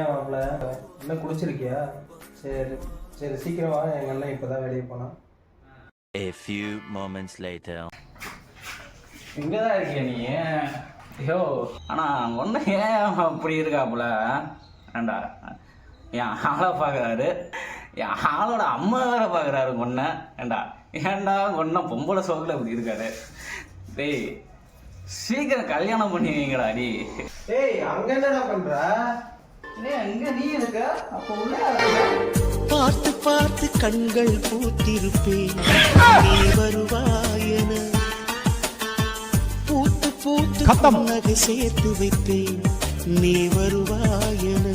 ஏன் வரல? என்ன குடிச்சிருக்கியா? சரி சரி சீக்கிரம் வா, எங்கள் அண்ணன் இப்போ தான் வெளியே போனான். A few moments later. இங்கே தான் இருக்கியா நீ? ஐயோ ஆனால் ஒன்று ஏன் அப்படி இருக்காப்புல? ஏண்டா என் ஆளை பார்க்குறாரு, என் ஆளோட அம்மா வேற பார்க்குறாரு ஒன்றை. ஏண்டா ஒன்றை பொம்பளை சோக்கில் இப்படி இருக்காரு. டேய் சீக்கிரம் கல்யாணம் பண்ணி வைங்கடா நீ. ஏய் அங்கே என்னடா பண்ணுற? அங்கே நீ இருக்க அப்போ உள்ள பார்த்து பார்த்து கண்கள் பூத்திருப்பேன், நீ வருவாயன பூத்து பூத்து புன்னகை சேர்த்து வைப்பேன், நீ வருவாயன.